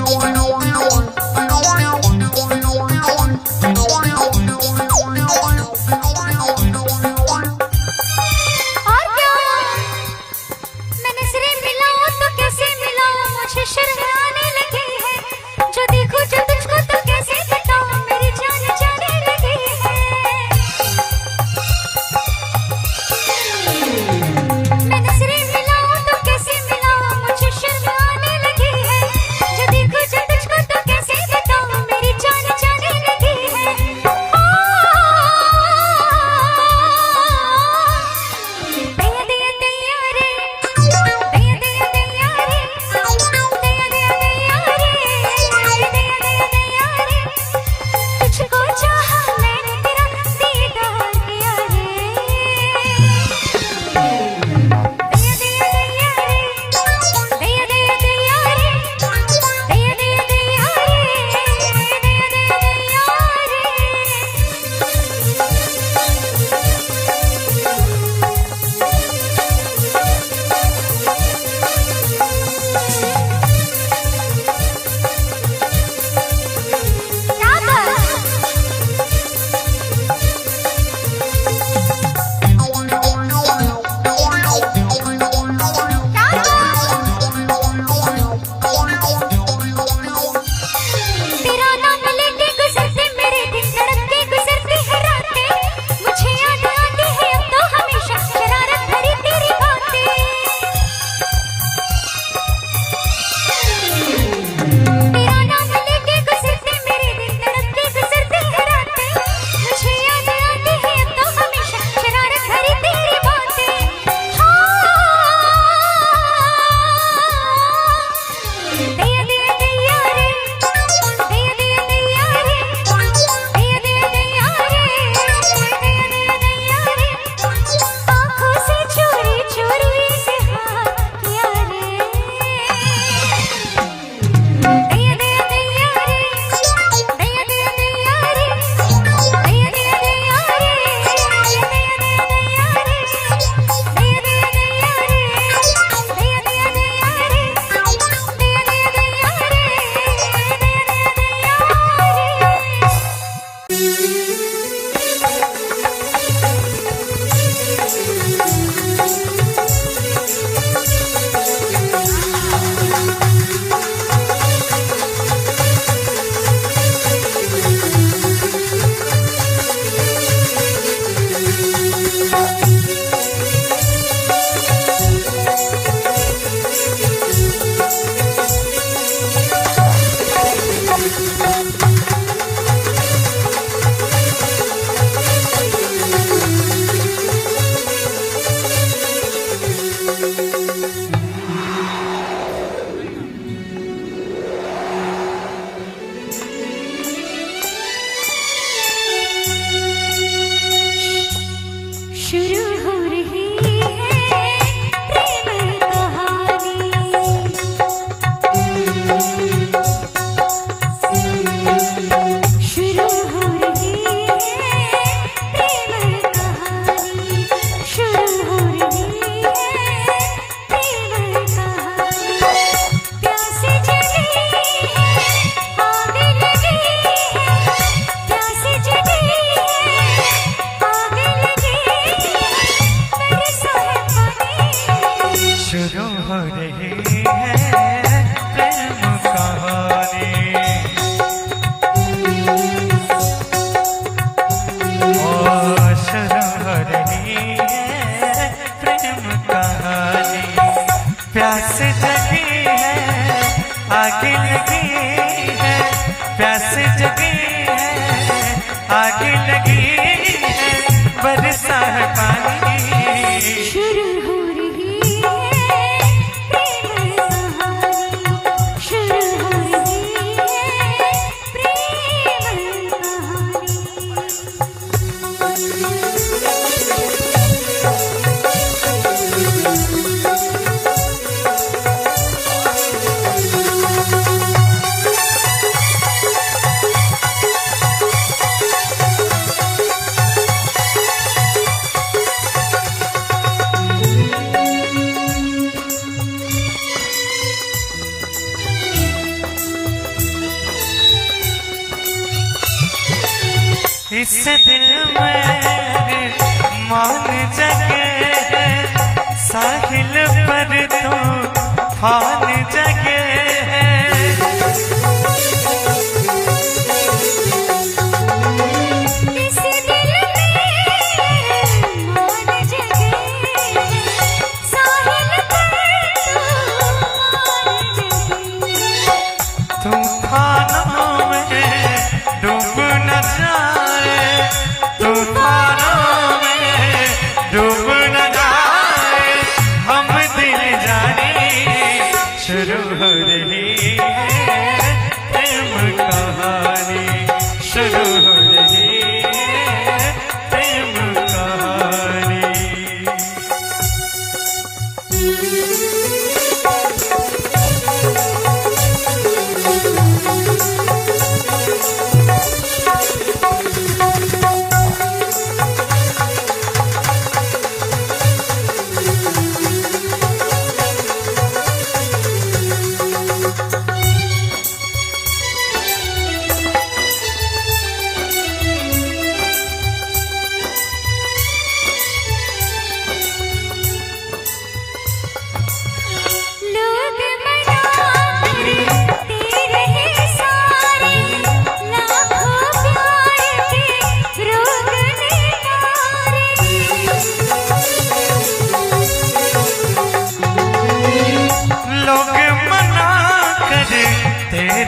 मैं नजरें मिलाऊं तो कैसे मिलाऊं, मुझे शर्म आने लगी है। जो देखो जब जिस दिल में मान जगे साहिल पर तूफान जगे तूफानों में डूब न जाए, तूफानों में डूब न जाए, हम दिल जाने शुरू हो रही है प्रेम कहानी, शुरू हो रही है प्रेम कहानी।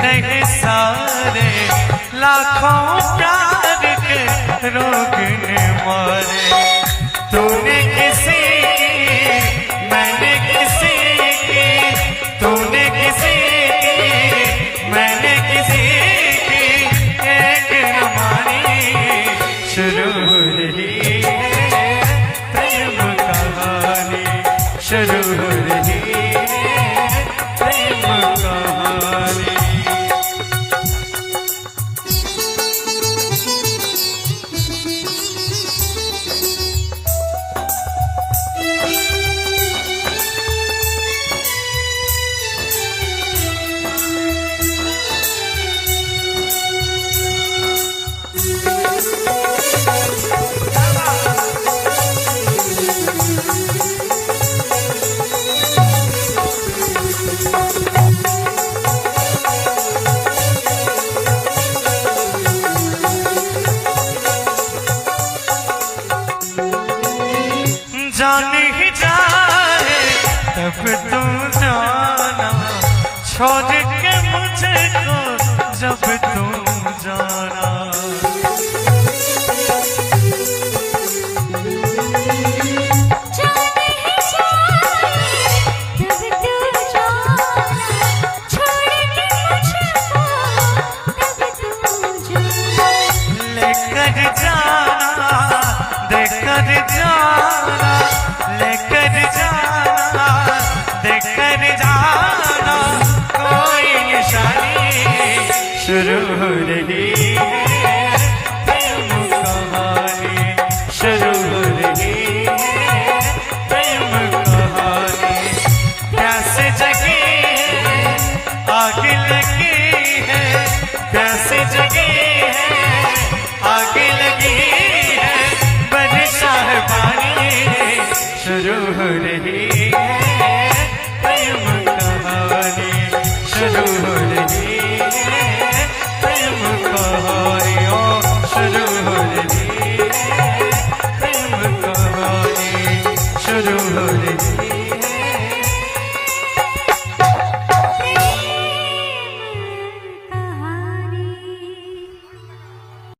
नहीं सारे लाखों प्यार के रोग ने मारे, तूने किसी की मैंने किसी की, तूने किसी की मैंने किसी की, एक हमारी शुरू हो रही है प्रेम कहानी, शुरू हो रही है प्रेम कहानी। जान ही जाए तब तू जाना, छोड़ के मुझको जब तू जाना, लेकर जाना देकर जाना, लेकर जाना देकर जाना, कोई निशानी शुरू हो रही है प्रेम कहानी, शुरू हो रही है प्रेम कहानी। प्यास जगी है आग लगी है, प्यास जगी है आग लगी है, बरसा है पानी शुरू हो रही है प्रेम कहानी, शुरू